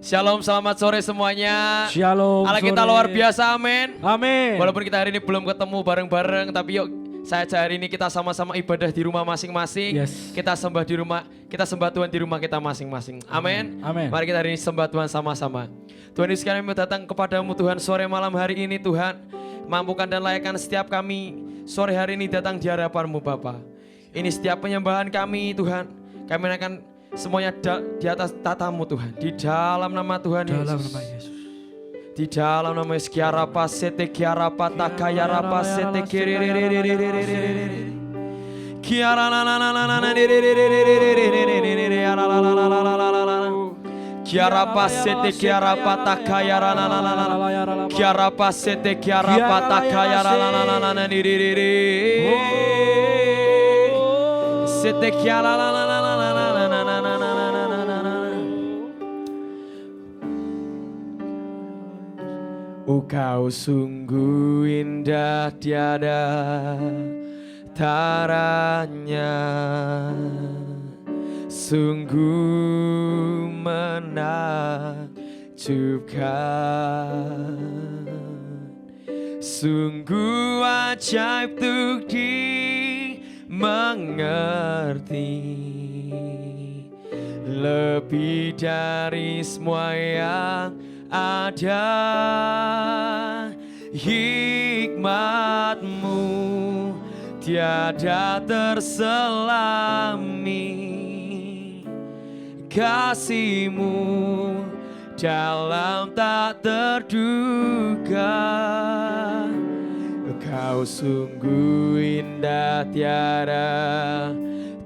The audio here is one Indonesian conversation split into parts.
Shalom, selamat sore semuanya. Shalom. Allah kita luar biasa, amin. Amin. Walaupun kita hari ini belum ketemu bareng-bareng, tapi yuk saja hari ini kita sama-sama ibadah di rumah masing-masing. Yes. Kita sembah di rumah, kita sembah Tuhan di rumah kita masing-masing. Amin. Amin. Mari kita hari ini sembah Tuhan sama-sama. Tuhan Yesus, kami mau datang kepadamu Tuhan sore malam hari ini Tuhan. Mampukan dan layakkan setiap kami sore hari ini datang di hadapan-Mu Bapa. Ini setiap penyembahan kami Tuhan. Kami akan semuanya di atas tatamu Tuhan. Di dalam nama Tuhan Yesus. Dalam nama Yesus. Di dalam nama Yesus. Kiarapa sete kiarapa takayarapa sete kiarapa sete kiarapa takayarana kiarapa sete kiarapa takayarana sete kiarana. Oh kau sungguh indah tiada taranya, sungguh menakjubkan, sungguh ajaib untuk dimengerti, lebih dari semua yang ada. Hikmat-Mu tiada terselami, kasih-Mu dalam tak terduga. Kau sungguh indah tiada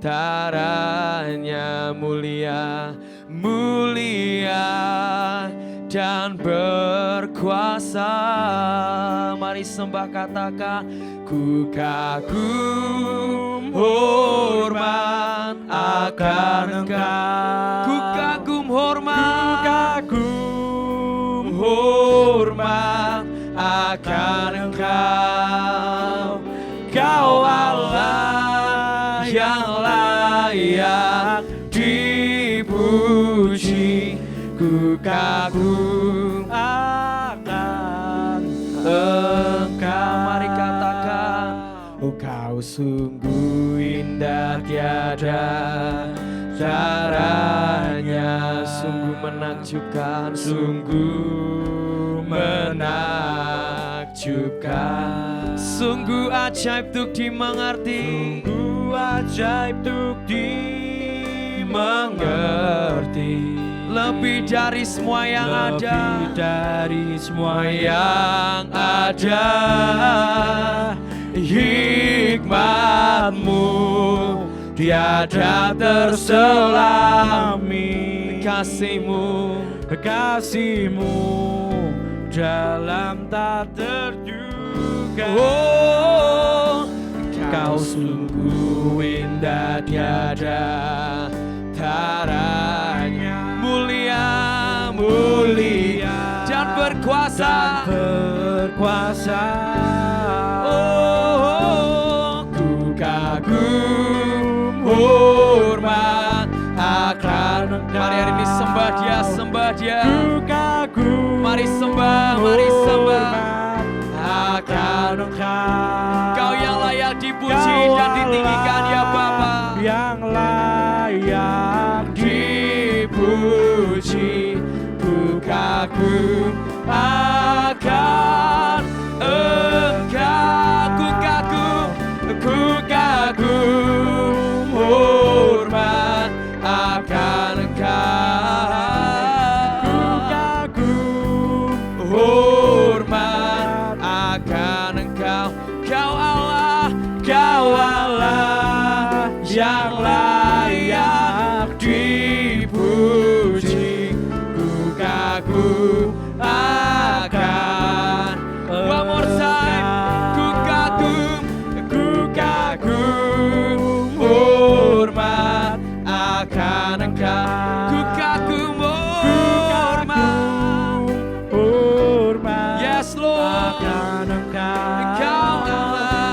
taranya, mulia, mulia dan berkuasa. Mari sembah, katakan ku kagum hormat akan Engkau. Ku kagum hormat, ku kagum hormat akan Engkau. Kau Allah yang layak dipuji. Ku kagum akan Engkau. Mari katakan, oh kau sungguh indah tiada taranya, sungguh menakjubkan, sungguh menakjubkan, sungguh ajaib untuk dimengerti, sungguh ajaib untuk dimengerti. Lebih dari semua yang ada, lebih dari semua yang ada. Hikmat-Mu tiada terselami, kasih-Mu, kasih-Mu dalam tak terduga. Oh, Kau sungguh indah tiada taranya, mulia, mulia dan berkuasa, Oh, ku kagum hormat akan Engkau. Mari hari ini sembah Dia, sembah Dia. Ku kagum, mari sembah, mari sembah akan Engkau. Kau yang layak dipuji dan ditinggikan ya Bapa, yang layak dipuji. Ku kagum akan Engkau. Ku kagum hormat akan Engkau. Ku kagum hormat akan Engkau. Kau Allah yang layak dipuji. Ku kagum akan, one more time, ku kagum hormat akan Engkau. Ku kagum hormat, yes Lord, akan Engkau. Engkau Allah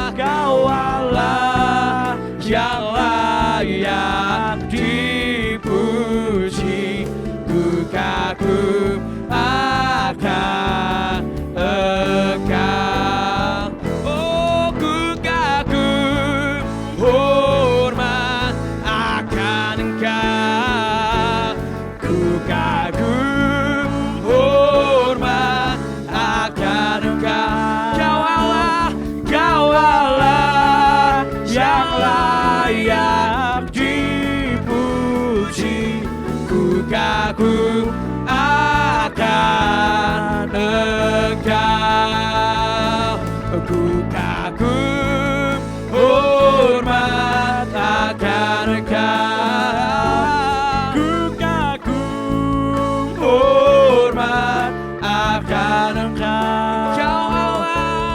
kagum hormat akan Engkau. Ku kagum hormat akan Engkau.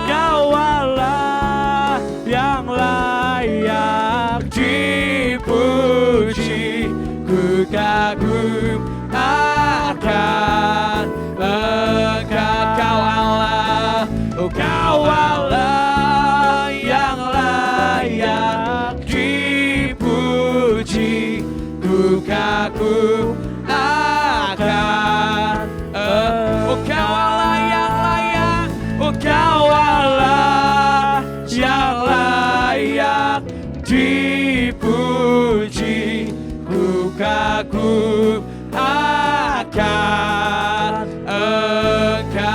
Kau Allah yang layak dipuji. Ku kagum akan Engkau. Kau Allah, oh Kau Allah yang layak dipuji. Ku kagum akan oh Kau Allah yang layak, oh Kau Allah yang layak dipuji. Ku kagum akan Engkau.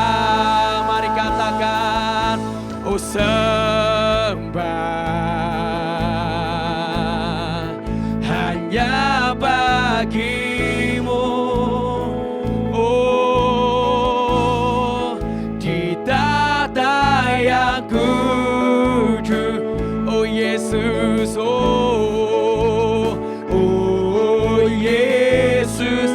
Mari katakan, oh sembah hanya bagimu. Oh, di tata yang kudus, oh Yesus, oh Yesus.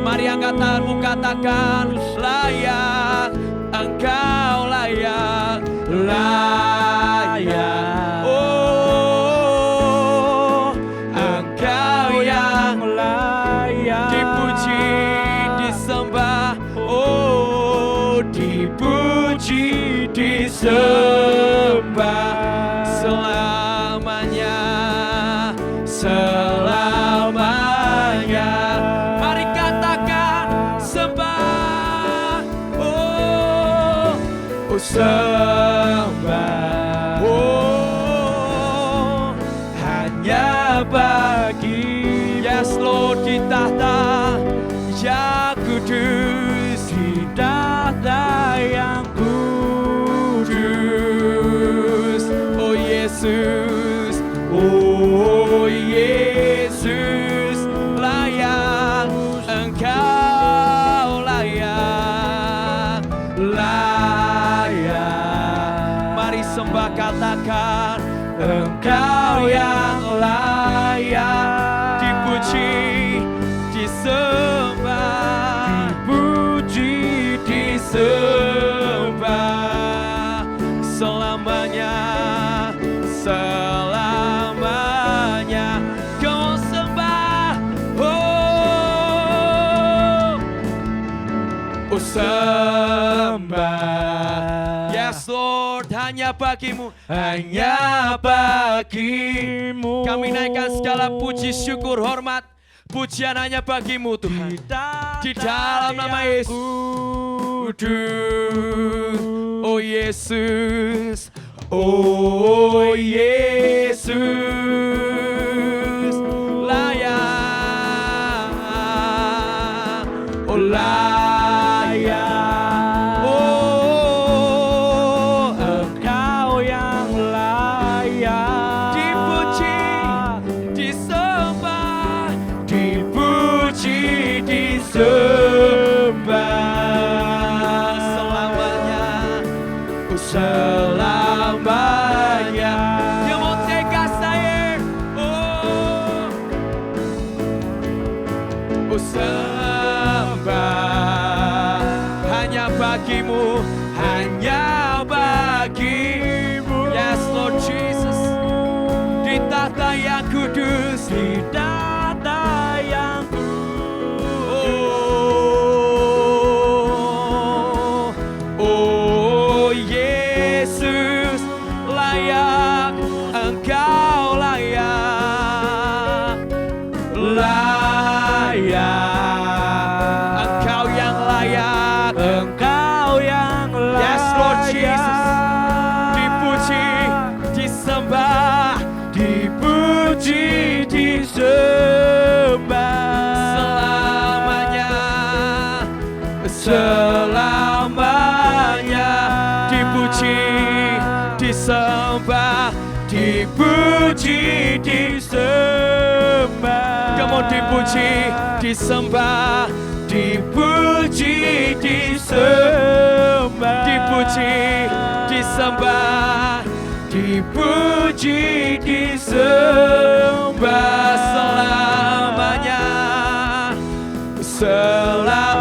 Mari angkat tanganmu, katakan, layak, Engkau layak, layak. Oh, Engkau yang layak dipuji, disembah. Oh, dipuji, disembah selamanya, selamanya. Mari katakan, sembah, oh sembah, oh hanya bagi. Yes Lord, di tahta yang kudus, di tahta yang kudus. Oh Yesus, oh Yesus, layak, Engkau layak, layak. Mari sembah, katakan, Engkau yang layak dipuji, disembah, dipuji, disembah selamanya, selamanya. Kau sembah, oh sembah. Yes Lord, hanya bagimu, hanya bagimu. Kami naikkan segala puji, syukur, hormat, pujian hanya bagimu Tuhan. Di dalam nama Yesus. Oh Yesus, oh Yesus, layak, oh layak, oh Engkau yang layak dipuji, disembah, dipuji, disembah selamanya. Come on, take us higher. Oh sembah hanya bagimu, hanya bagimu. Yes Lord Jesus, di tahta yang kudus, di tahta yang Engkau layak, layak. Engkau yang layak, Engkau yang layak. Yes Lord Jesus, dipuji, disembah, dipuji, disembah selamanya, selamanya. Dipuji, disembah, dipuji, disembah. Kamu dipuji, disembah, dipuji, disembah, dipuji, disembah dipuji, disembah selamanya, selamanya.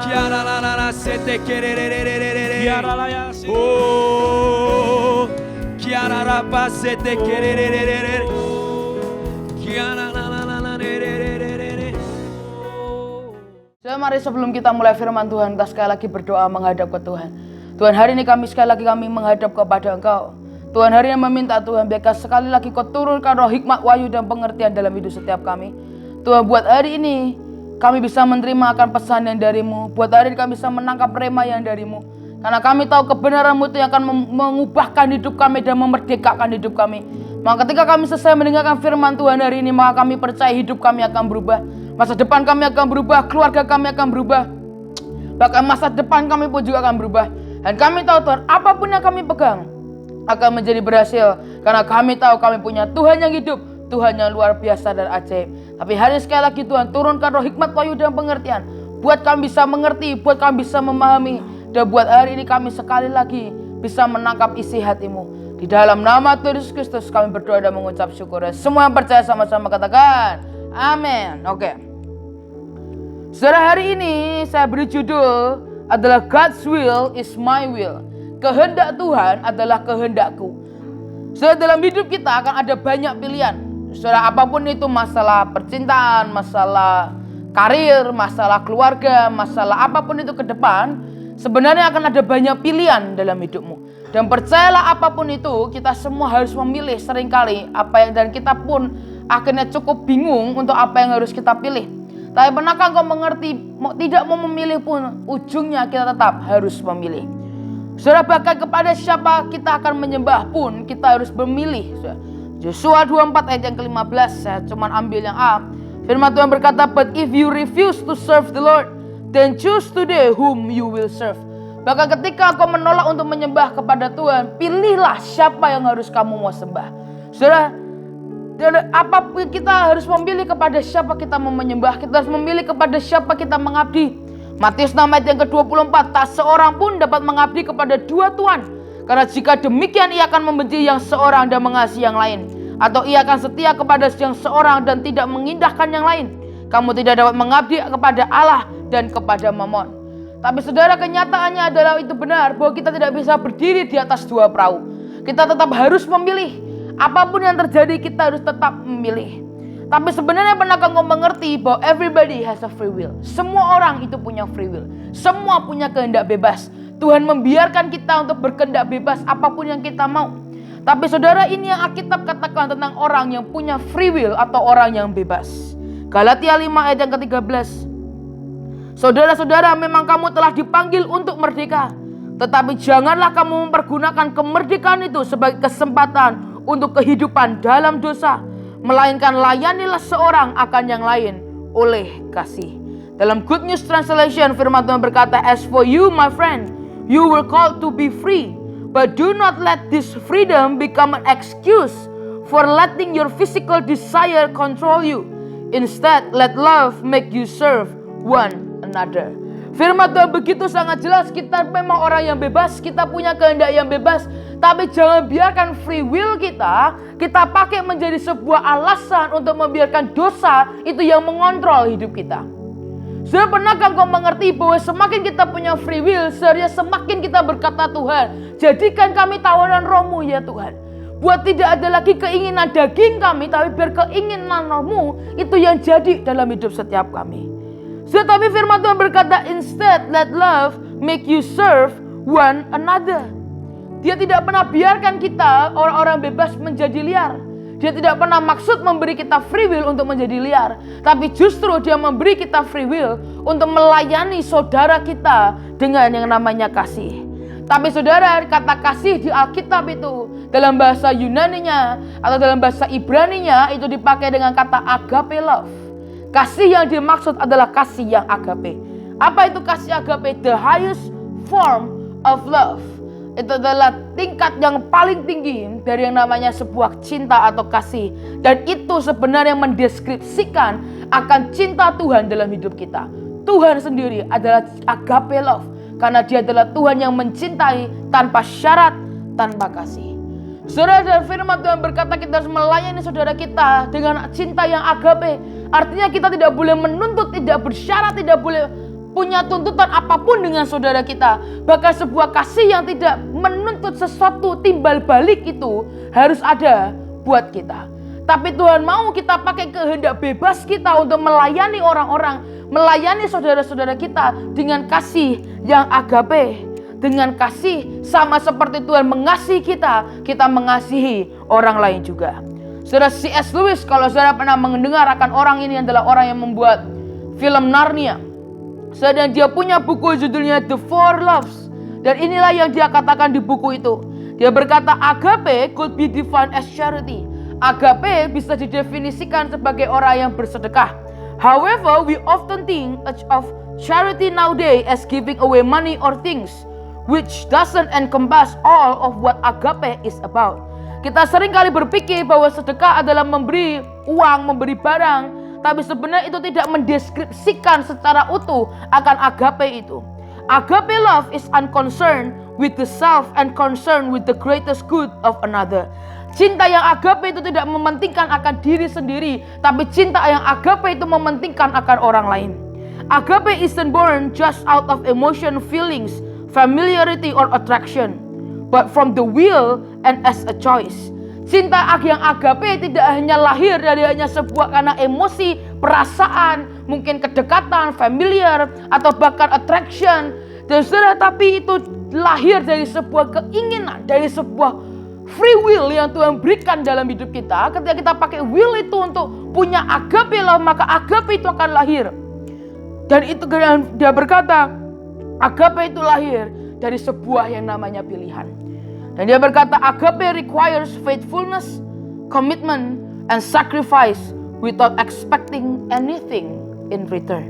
Kiara la la la sete kererererere. Oh, kiara rapa sete kererererere. Kiara la la la la rerererere. Mari sebelum kita mulai firman Tuhan, kita sekali lagi berdoa menghadap ke Tuhan. Tuhan, hari ini sekali lagi kami menghadap kepada Engkau. Tuhan, hari ini meminta Tuhan, biarkan sekali lagi Kau turunkan roh hikmat, wahyu, dan pengertian dalam hidup setiap kami. Tuhan, buat hari ini kami bisa menerima akan pesan yang dari-Mu. Buat hari ini kami bisa menangkap rema yang dari-Mu. Karena kami tahu kebenaran-Mu itu yang akan mengubahkan hidup kami dan memerdekakan hidup kami. Maka ketika kami selesai mendengarkan firman Tuhan hari ini, maka kami percaya hidup kami akan berubah. Masa depan kami akan berubah, keluarga kami akan berubah. Bahkan masa depan kami pun juga akan berubah. Dan kami tahu Tuhan, apapun yang kami pegang akan menjadi berhasil. Karena kami tahu kami punya Tuhan yang hidup, Tuhan yang luar biasa dan ajaib. Tapi hari sekali lagi Tuhan, turunkan roh hikmat, wahyu, dan pengertian. Buat kami bisa mengerti, buat kami bisa memahami. Dan buat hari ini kami sekali lagi bisa menangkap isi hati-Mu. Di dalam nama Tuhan Yesus Kristus kami berdoa dan mengucap syukur. Semua yang percaya sama-sama katakan amin. Oke. Saudara, hari ini saya beri judul adalah God's will is my will. Kehendak Tuhan adalah kehendakku. Saudara, dalam hidup kita akan ada banyak pilihan. Saudara, apapun itu, masalah percintaan, masalah karir, masalah keluarga, masalah apapun itu ke depan, sebenarnya akan ada banyak pilihan dalam hidupmu. Dan percayalah apapun itu, kita semua harus memilih seringkali dan kita pun akhirnya cukup bingung untuk apa yang harus kita pilih. Tapi pernahkah kau mengerti, tidak mau memilih pun ujungnya kita tetap harus memilih. Saudara, bahkan kepada siapa kita akan menyembah pun kita harus memilih. Yosua 24 ayat yang ke-15, saya cuma ambil yang A. Firman Tuhan berkata, "But if you refuse to serve the Lord, then choose today whom you will serve." Bahkan ketika kau menolak untuk menyembah kepada Tuhan, pilihlah siapa yang harus kamu mau sembah. Saudara, apapun kita harus memilih kepada siapa kita mau menyembah. Kita harus memilih kepada siapa kita mengabdi. Matius 6 ayat yang ke-24, tak seorang pun dapat mengabdi kepada dua tuan. Karena jika demikian ia akan membenci yang seorang dan mengasihi yang lain. Atau ia akan setia kepada yang seorang dan tidak mengindahkan yang lain. Kamu tidak dapat mengabdi kepada Allah dan kepada Mamon. Tapi saudara, kenyataannya adalah itu benar, bahwa kita tidak bisa berdiri di atas dua perahu. Kita tetap harus memilih. Apapun yang terjadi kita harus tetap memilih. Tapi sebenarnya pernahkah kau mengerti bahwa everybody has a free will? Semua orang itu punya free will. Semua punya kehendak bebas. Tuhan membiarkan kita untuk berkehendak bebas apapun yang kita mau. Tapi saudara, ini yang Alkitab katakan tentang orang yang punya free will atau orang yang bebas. Galatia 5 ayat yang ke-13. Saudara-saudara, memang kamu telah dipanggil untuk merdeka. Tetapi janganlah kamu mempergunakan kemerdekaan itu sebagai kesempatan untuk kehidupan dalam dosa, melainkan layanilah seorang akan yang lain oleh kasih. Dalam Good News Translation, firman Tuhan berkata, "As for you, my friend, you were called to be free, but do not let this freedom become an excuse for letting your physical desire control you. Instead, let love make you serve one another." Firman Tuhan begitu sangat jelas, kita memang orang yang bebas, kita punya kehendak yang bebas. Tapi jangan biarkan free will kita pakai menjadi sebuah alasan untuk membiarkan dosa itu yang mengontrol hidup kita. Sudah pernahkah kau mengerti bahwa semakin kita punya free will, seharusnya semakin kita berkata, "Tuhan, jadikan kami tawanan Roh-Mu ya Tuhan. Buat tidak ada lagi keinginan daging kami, tapi biar keinginan Roh-Mu itu yang jadi dalam hidup setiap kami." Tetapi firman Tuhan berkata, "Instead, let love make you serve one another." Dia tidak pernah biarkan kita orang-orang bebas menjadi liar. Dia tidak pernah maksud memberi kita free will untuk menjadi liar. Tapi justru dia memberi kita free will untuk melayani saudara kita dengan yang namanya kasih. Tapi saudara, kata kasih di Alkitab itu dalam bahasa Yunaninya atau dalam bahasa Ibraninya itu dipakai dengan kata agape love. Kasih yang dimaksud adalah kasih yang agape. Apa itu kasih agape? The highest form of love. Itu adalah tingkat yang paling tinggi dari yang namanya sebuah cinta atau kasih. Dan itu sebenarnya mendeskripsikan akan cinta Tuhan dalam hidup kita. Tuhan sendiri adalah agape love. Karena Dia adalah Tuhan yang mencintai tanpa syarat, tanpa kasih. Saudara, dan firman Tuhan berkata kita harus melayani saudara kita dengan cinta yang agape. Artinya kita tidak boleh menuntut, tidak bersyarat, tidak boleh punya tuntutan apapun dengan saudara kita. Bahkan sebuah kasih yang tidak menuntut sesuatu timbal balik itu harus ada buat kita. Tapi Tuhan mau kita pakai kehendak bebas kita untuk melayani orang-orang, melayani saudara-saudara kita dengan kasih yang agape. Dengan kasih sama seperti Tuhan mengasihi kita, kita mengasihi orang lain juga. Saudara, C.S. Lewis, kalau saudara pernah mendengar akan orang ini, adalah orang yang membuat film Narnia. Dan dia punya buku judulnya The Four Loves. Dan inilah yang dia katakan di buku itu. Dia berkata, agape could be defined as charity. Agape bisa didefinisikan sebagai orang yang bersedekah. However, we often think of charity nowadays as giving away money or things, which doesn't encompass all of what agape is about. Kita sering kali berpikir bahwa sedekah adalah memberi uang, memberi barang, tapi sebenarnya itu tidak mendeskripsikan secara utuh akan agape itu. Agape love is unconcerned with the self and concerned with the greatest good of another. Cinta yang agape itu tidak mementingkan akan diri sendiri, tapi cinta yang agape itu mementingkan akan orang lain. Agape isn't born just out of emotion, feelings, familiarity or attraction, but from the will and as a choice. Cinta yang agape tidak hanya lahir dari hanya sebuah karena emosi, perasaan, mungkin kedekatan, familiar, atau bahkan attraction, tapi itu lahir dari sebuah keinginan, dari sebuah free will yang Tuhan berikan dalam hidup kita. Ketika kita pakai will itu untuk punya agape love, maka agape itu akan lahir. Dan itu dia berkata, agape itu lahir dari sebuah yang namanya pilihan. Dan dia berkata, agape requires faithfulness, commitment, and sacrifice without expecting anything in return.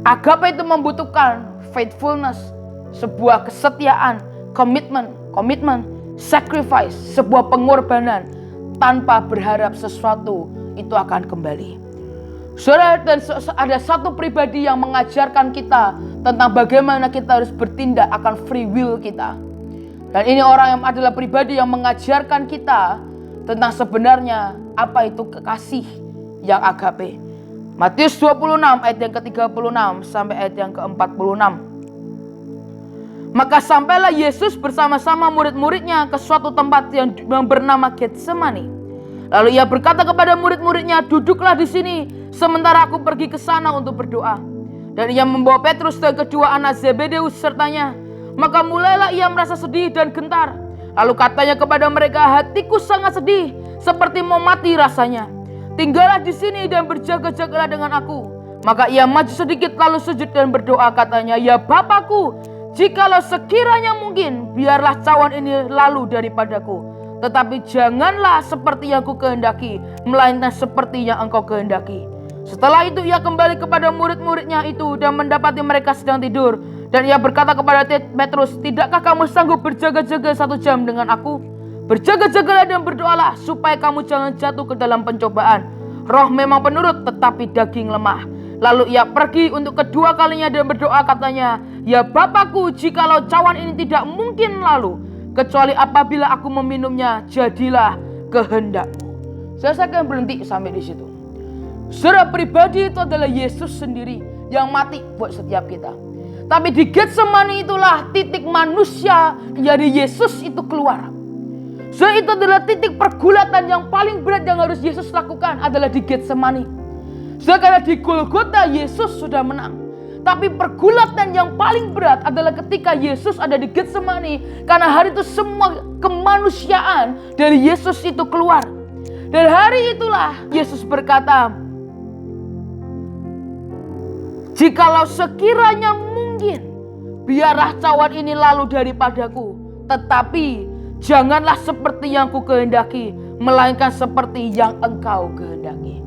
Agape itu membutuhkan faithfulness, sebuah kesetiaan, komitmen, sacrifice, sebuah pengorbanan tanpa berharap sesuatu itu akan kembali. Saudara, dan ada satu pribadi yang mengajarkan kita tentang bagaimana kita harus bertindak akan free will kita. Dan ini orang yang adalah pribadi yang mengajarkan kita tentang sebenarnya apa itu kekasih yang agape. Matius 26 ayat yang ke-36 sampai ayat yang ke-46. Maka sampailah Yesus bersama-sama murid-muridnya ke suatu tempat yang bernama Getsemani. Lalu ia berkata kepada murid-muridnya, duduklah di sini sementara aku pergi ke sana untuk berdoa. Dan ia membawa Petrus dan kedua anak Zebedeus sertanya. Maka mulailah ia merasa sedih dan gentar. Lalu katanya kepada mereka, hatiku sangat sedih, seperti mau mati rasanya. Tinggallah di sini dan berjaga-jagalah dengan aku. Maka ia maju sedikit lalu sujud dan berdoa, katanya, ya Bapakku, jikalau sekiranya mungkin, biarlah cawan ini lalu daripadaku. Tetapi janganlah seperti yang ku kehendaki, melainkan seperti yang engkau kehendaki. Setelah itu ia kembali kepada murid-muridnya itu dan mendapati mereka sedang tidur. Dan ia berkata kepada Petrus, tidakkah kamu sanggup berjaga-jaga 1 jam dengan aku? Berjaga-jagalah dan berdoalah supaya kamu jangan jatuh ke dalam pencobaan. Roh memang penurut tetapi daging lemah. Lalu ia pergi untuk kedua kalinya dan berdoa, katanya, ya Bapakku, jikalau cawan ini tidak mungkin lalu, kecuali apabila aku meminumnya, jadilah kehendakmu. Saya akan berhenti sampai di situ. Saudara, pribadi itu adalah Yesus sendiri yang mati buat setiap kita. Tapi di Getsemani itulah titik manusia dari Yesus itu keluar. So itu adalah titik pergulatan yang paling berat yang harus Yesus lakukan adalah di Getsemani. So karena di Golgota Yesus sudah menang. Tapi pergulatan yang paling berat adalah ketika Yesus ada di Getsemani. Karena hari itu semua kemanusiaan dari Yesus itu keluar. Dan hari itulah Yesus berkata, jikalau sekiranya mungkin, biarlah cawan ini lalu daripadaku. Tetapi janganlah seperti yang ku kehendaki, melainkan seperti yang engkau kehendaki.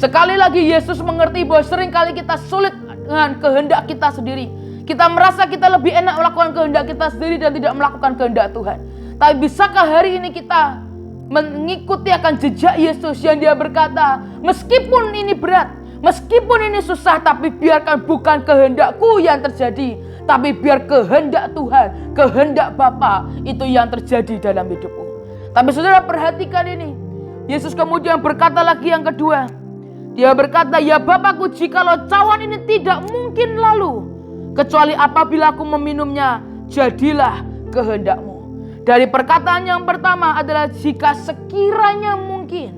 Sekali lagi Yesus mengerti bahwa seringkali kita sulit dengan kehendak kita sendiri. Kita merasa kita lebih enak melakukan kehendak kita sendiri dan tidak melakukan kehendak Tuhan. Tapi bisakah hari ini kita mengikuti akan jejak Yesus yang dia berkata, meskipun ini berat, meskipun ini susah, tapi biarkan bukan kehendakku yang terjadi, tapi biar kehendak Tuhan, kehendak Bapa itu yang terjadi dalam hidupku. Tapi saudara perhatikan ini. Yesus kemudian berkata lagi yang kedua. Dia berkata, ya Bapakku, jikalau cawan ini tidak mungkin lalu, kecuali apabila aku meminumnya, jadilah kehendakmu. Dari perkataan yang pertama adalah jika sekiranya mungkin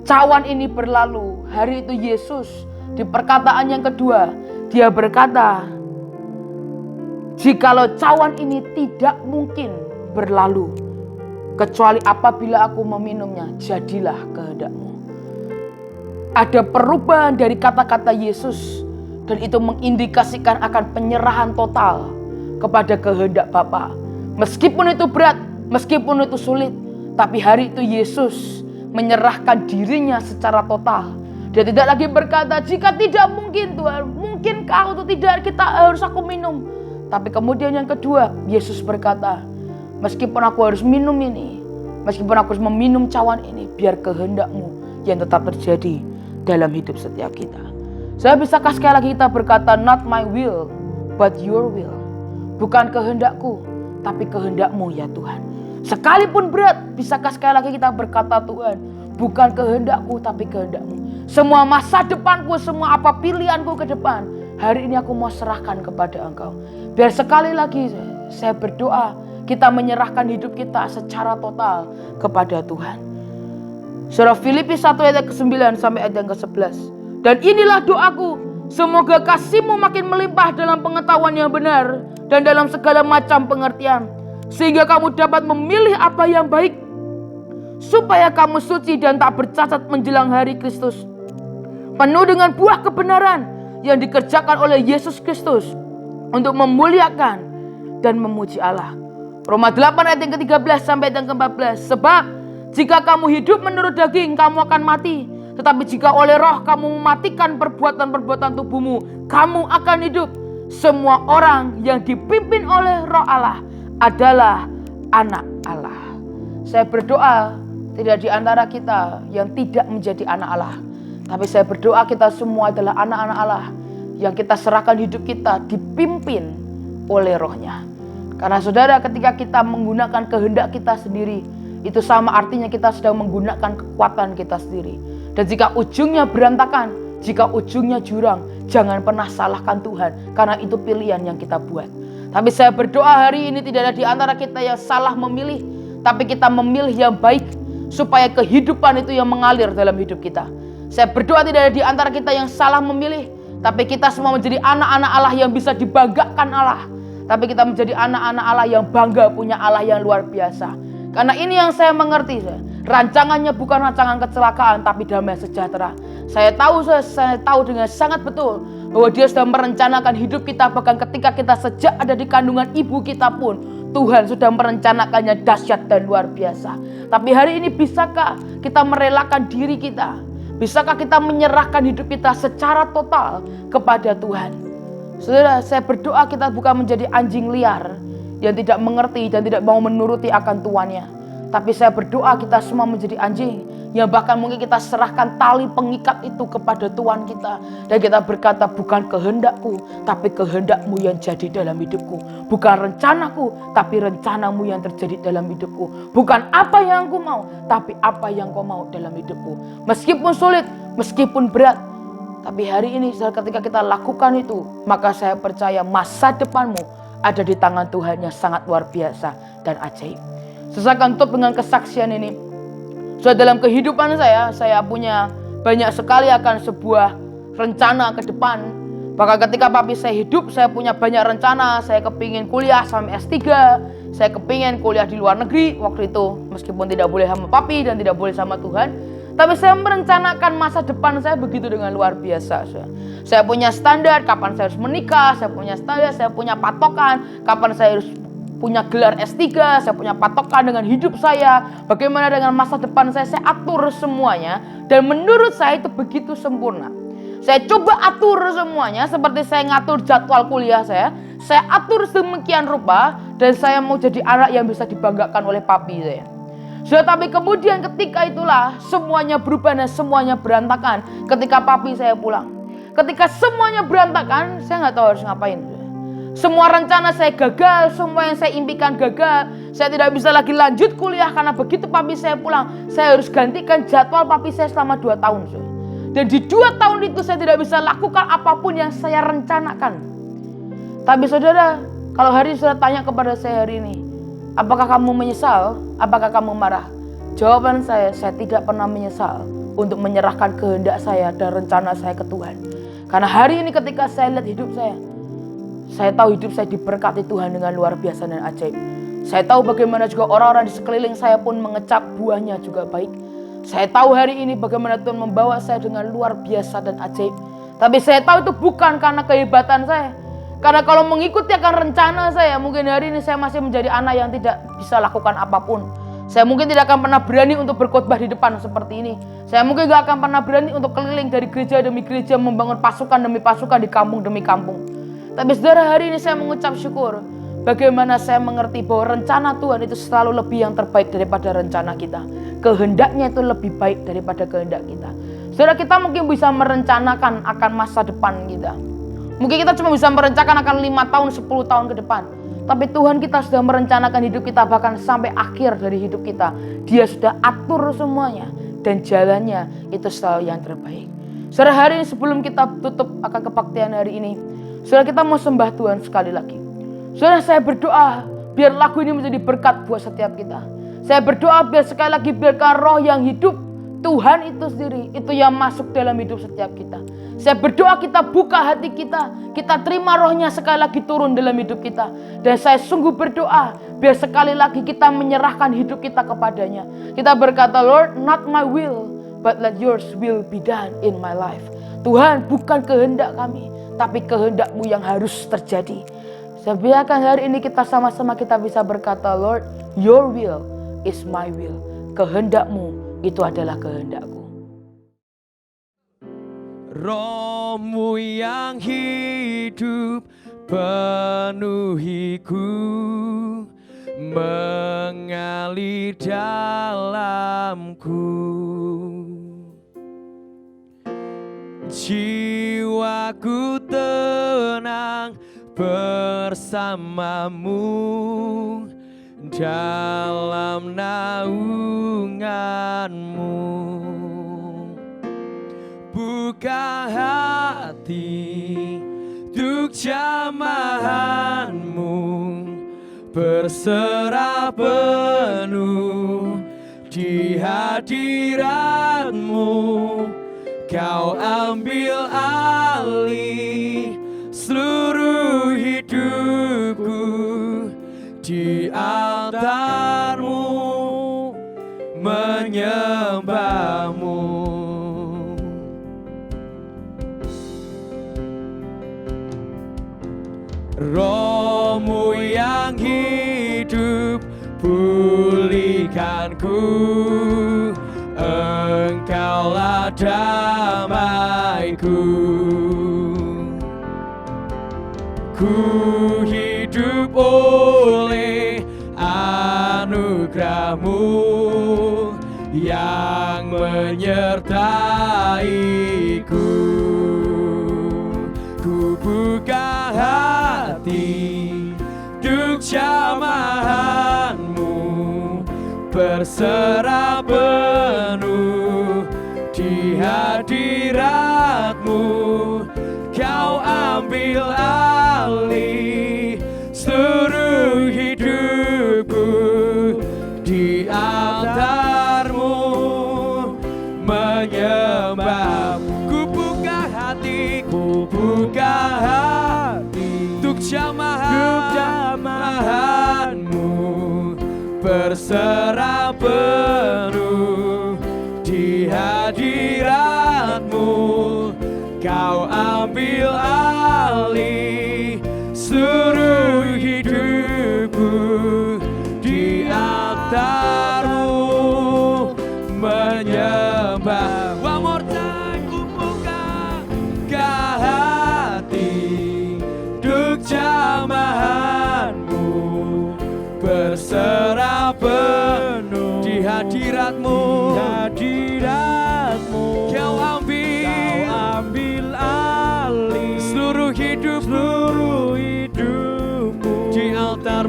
cawan ini berlalu. Hari itu Yesus di perkataan yang kedua, dia berkata, jikalau cawan ini tidak mungkin berlalu, kecuali apabila aku meminumnya, jadilah kehendakmu. Ada perubahan dari kata-kata Yesus, dan itu mengindikasikan akan penyerahan total kepada kehendak Bapa. Meskipun itu berat, meskipun itu sulit, tapi hari itu Yesus menyerahkan dirinya secara total. Dia tidak lagi berkata, jika tidak mungkin Tuhan, mungkinkah atau tidak kita harus aku minum. Tapi kemudian yang kedua, Yesus berkata, meskipun aku harus minum ini, meskipun aku harus meminum cawan ini, biar kehendakmu yang tetap terjadi dalam hidup setiap kita. Saya bisakah sekali lagi kita berkata, not my will, but your will. Bukan kehendakku, tapi kehendakmu ya Tuhan. Sekalipun berat, bisakah sekali lagi kita berkata, Tuhan, bukan kehendakku, tapi kehendakmu. Semua masa depanku, semua apa pilihanku ke depan, hari ini aku mau serahkan kepada Engkau. Biar sekali lagi saya berdoa, kita menyerahkan hidup kita secara total kepada Tuhan. Surah Filipi 1 ayat ke-9 sampai ayat yang ke-11. Dan inilah doaku, semoga kasih-Mu makin melimpah dalam pengetahuan yang benar dan dalam segala macam pengertian, sehingga kamu dapat memilih apa yang baik, supaya kamu suci dan tak bercacat menjelang hari Kristus, penuh dengan buah kebenaran yang dikerjakan oleh Yesus Kristus untuk memuliakan dan memuji Allah. Roma 8 ayat yang ke-13 sampai yang ke-14. Sebab jika kamu hidup menurut daging, kamu akan mati. Tetapi jika oleh roh kamu mematikan perbuatan-perbuatan tubuhmu, kamu akan hidup. Semua orang yang dipimpin oleh roh Allah adalah anak Allah. Saya berdoa tidak di antara kita yang tidak menjadi anak Allah. Tapi saya berdoa kita semua adalah anak-anak Allah yang kita serahkan hidup kita dipimpin oleh rohnya. Karena saudara, ketika kita menggunakan kehendak kita sendiri, itu sama artinya kita sedang menggunakan kekuatan kita sendiri. Dan jika ujungnya berantakan, jika ujungnya jurang, jangan pernah salahkan Tuhan, karena itu pilihan yang kita buat. Tapi saya berdoa hari ini tidak ada di antara kita yang salah memilih, tapi kita memilih yang baik, supaya kehidupan itu yang mengalir dalam hidup kita. Saya berdoa tidak ada di antara kita yang salah memilih, tapi kita semua menjadi anak-anak Allah yang bisa dibanggakan Allah. Tapi kita menjadi anak-anak Allah yang bangga punya Allah yang luar biasa. Karena ini yang saya mengerti, rancangannya bukan rancangan kecelakaan, tapi damai sejahtera. Saya tahu dengan sangat betul bahwa Dia sudah merencanakan hidup kita, bahkan ketika kita sejak ada di kandungan ibu kita pun, Tuhan sudah merencanakannya dahsyat dan luar biasa. Tapi hari ini bisakah kita merelakan diri kita? Bisakah kita menyerahkan hidup kita secara total kepada Tuhan? Saudara, saya berdoa kita bukan menjadi anjing liar yang tidak mengerti dan tidak mau menuruti akan tuannya. Tapi saya berdoa kita semua menjadi anjing yang bahkan mungkin kita serahkan tali pengikat itu kepada Tuhan kita. Dan kita berkata, bukan kehendakku, tapi kehendakmu yang jadi dalam hidupku. Bukan rencanaku, tapi rencanamu yang terjadi dalam hidupku. Bukan apa yang aku mau, tapi apa yang kau mau dalam hidupku. Meskipun sulit, meskipun berat, tapi hari ini ketika kita lakukan itu, maka saya percaya masa depanmu ada di tangan Tuhan yang sangat luar biasa dan ajaib. Saya akan tutup dengan kesaksian ini. So, dalam kehidupan saya punya banyak sekali akan sebuah rencana ke depan. Bahkan ketika papi saya hidup, saya punya banyak rencana. Saya kepingin kuliah sampai S3. Saya kepingin kuliah di luar negeri waktu itu. Meskipun tidak boleh sama papi dan tidak boleh sama Tuhan. Tapi saya merencanakan masa depan saya begitu dengan luar biasa. Saya punya standar kapan saya harus menikah. Saya punya standar, saya punya patokan kapan saya harus punya gelar S3. Saya punya patokan dengan hidup saya. Bagaimana dengan masa depan saya atur semuanya. Dan menurut saya itu begitu sempurna. Saya coba atur semuanya seperti saya ngatur jadwal kuliah saya. Saya atur sedemikian rupa dan saya mau jadi anak yang bisa dibanggakan oleh papi saya. Tapi kemudian ketika itulah semuanya berubah dan semuanya berantakan ketika papi saya pulang. Ketika semuanya berantakan, saya nggak tahu harus ngapain. Semua rencana saya gagal, semua yang saya impikan gagal. Saya tidak bisa lagi lanjut kuliah karena begitu papi saya pulang, saya harus gantikan jadwal papi saya selama 2 tahun. Dan di 2 tahun itu saya tidak bisa lakukan apapun yang saya rencanakan. Tapi saudara, kalau hari ini saudara tanya kepada saya hari ini, apakah kamu menyesal? Apakah kamu marah? Jawaban saya tidak pernah menyesal untuk menyerahkan kehendak saya dan rencana saya ke Tuhan. Karena hari ini ketika saya lihat hidup saya tahu hidup saya diberkati Tuhan dengan luar biasa dan ajaib. Saya tahu bagaimana juga orang-orang di sekeliling saya pun mengecap buahnya juga baik. Saya tahu hari ini bagaimana Tuhan membawa saya dengan luar biasa dan ajaib. Tapi saya tahu itu bukan karena kehebatan saya. Karena kalau mengikuti akan rencana saya, mungkin hari ini saya masih menjadi anak yang tidak bisa lakukan apapun. Saya mungkin tidak akan pernah berani untuk berkhotbah di depan seperti ini. Saya mungkin tidak akan pernah berani untuk keliling dari gereja demi gereja, membangun pasukan demi pasukan di kampung demi kampung. Tapi saudara, hari ini saya mengucap syukur bagaimana saya mengerti bahwa rencana Tuhan itu selalu lebih yang terbaik daripada rencana kita. Kehendaknya itu lebih baik daripada kehendak kita. Saudara, kita mungkin bisa merencanakan akan masa depan kita. Mungkin kita cuma bisa merencanakan akan 5 tahun, 10 tahun ke depan. Tapi Tuhan kita sudah merencanakan hidup kita bahkan sampai akhir dari hidup kita. Dia sudah atur semuanya dan jalannya itu selalu yang terbaik. Saudara, hari ini sebelum kita tutup akan kebaktian hari ini, saudara, kita mau sembah Tuhan sekali lagi. Saudara, saya berdoa biar lagu ini menjadi berkat buat setiap kita. Saya berdoa biar sekali lagi biarkan roh yang hidup, Tuhan itu sendiri, itu yang masuk dalam hidup setiap kita. Saya berdoa kita buka hati kita terima rohnya sekali lagi turun dalam hidup kita. Dan saya sungguh berdoa biar sekali lagi kita menyerahkan hidup kita kepadanya. Kita berkata, Lord, not my will, but let yours will be done in my life. Tuhan, bukan kehendak kami, tapi kehendak-Mu yang harus terjadi. Saya biarkan hari ini kita sama-sama kita bisa berkata, Lord, your will is my will. Kehendak-Mu itu adalah kehendak-Ku. Roh-Mu yang hidup penuhiku, mengalir dalamku. Jiwaku tenang bersamamu dalam naungan-Mu. Buka hati untuk jamahan-Mu, berserah penuh di hadirat-Mu. Kau ambil alih seluruh hidupku, di altar-Mu menyembah-Mu. Roh-Mu yang hidup pulihkanku, Engkaulah damaiku. Ku hidup oleh anugerah-Mu yang menyertaiku. Ku buka hati untuk jamahan-Mu, berserah penuh di hadirat-Mu. Kau ambil alih seluruh hidupku, di altar-Mu menyembah-Mu. Ku buka hatiku, buka hati untuk jamahan-Mu, berserah penuh di hadirat-Mu. Kau ambil alih seluruh hidupku, di altar-Mu menyembah. One more time, ku buka hati untuk jamahan-Mu, berserah penuh di hadirat-Mu. Kau ambil alih seluruh hidup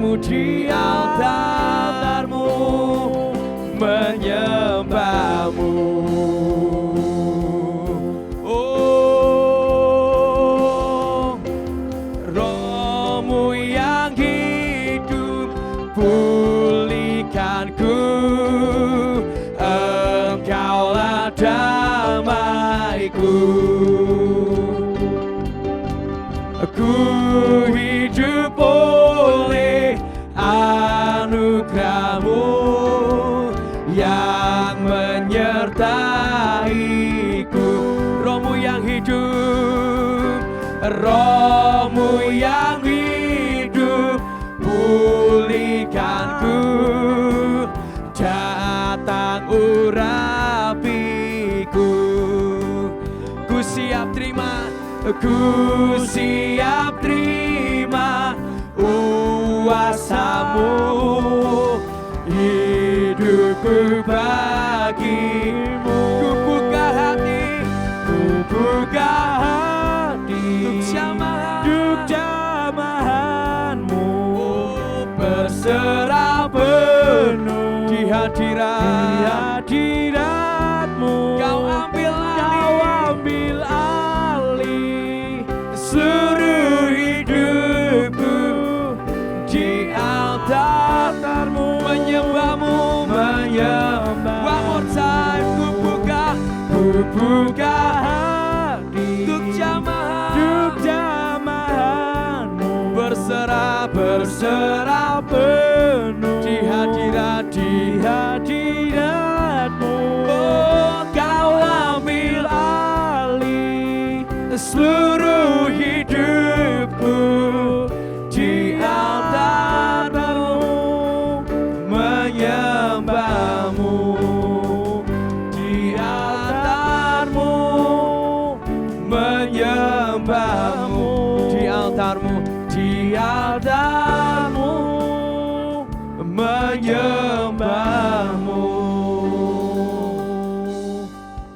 kami di altarmu menyembahmu. Oh, Roh-Mu yang hidup pulihkanku, Engkaulah damaiku. Ku hidup oleh anugerah-Mu yang menyertaiku. Roh-Mu yang hidup, Roh-Mu yang hidup pulihkanku, datang urapiku. Ku siap terima, ku siap terima kuasa-Mu, hidupku bagimu. Ku buka hati, ku buka hati untuk jamahan-Mu. Berserah penuh di hadirat-Mu. Kau ambil alih seluruh hidupku di altar-Mu, menyembah-Mu, menyembah. One more time, ku buka hati untuk jamahan-Mu. Berserah penuh di hadirat-Mu. Oh, Kau ambil alih seluruh hidupku di altar-Mu, menyembah-Mu. Di altar-Mu, menyembah-Mu. Di altar-Mu, di altar-Mu, menyembah-Mu.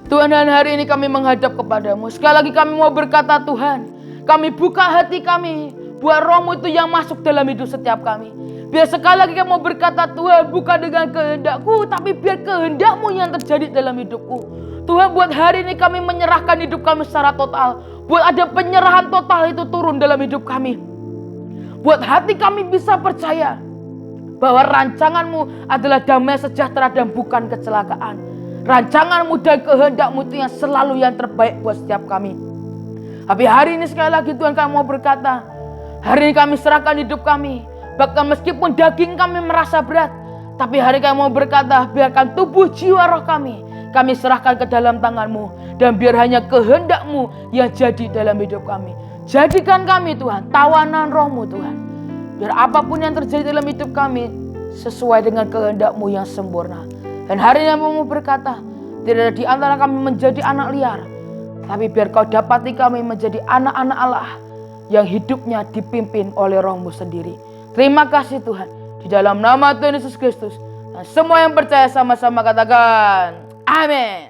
Tuhan, dan hari ini kami menghadap kepadamu. Sekali lagi kami mau berkata, Tuhan, kami buka hati kami buat Roh-Mu itu yang masuk dalam hidup setiap kami. Biar sekali lagi kami mau berkata, Tuhan, bukan dengan kehendakku, tapi biar kehendak-Mu yang terjadi dalam hidupku. Tuhan, buat hari ini kami menyerahkan hidup kami secara total. Buat ada penyerahan total itu turun dalam hidup kami. Buat hati kami bisa percaya bahwa rancangan-Mu adalah damai sejahtera dan bukan kecelakaan. Rancangan-Mu dan kehendak-Mu itu yang selalu yang terbaik buat setiap kami. Tapi hari ini sekali lagi Tuhan, kami mau berkata, hari ini kami serahkan hidup kami. Bahkan meskipun daging kami merasa berat, tapi hari kami mau berkata, biarkan tubuh jiwa roh kami serahkan ke dalam tangan-Mu. Dan biar hanya kehendak-Mu yang jadi dalam hidup kami. Jadikan kami Tuhan, tawanan Roh-Mu Tuhan. Biar apapun yang terjadi dalam hidup kami sesuai dengan kehendak-Mu yang sempurna. Dan hari ini kami mau berkata, tidak ada di antara kami menjadi anak liar, tapi biar Kau dapati kami menjadi anak-anak Allah yang hidupnya dipimpin oleh Roh-Mu sendiri. Terima kasih Tuhan. Di dalam nama Tuhan Yesus Kristus. Dan semua yang percaya sama-sama katakan, amin.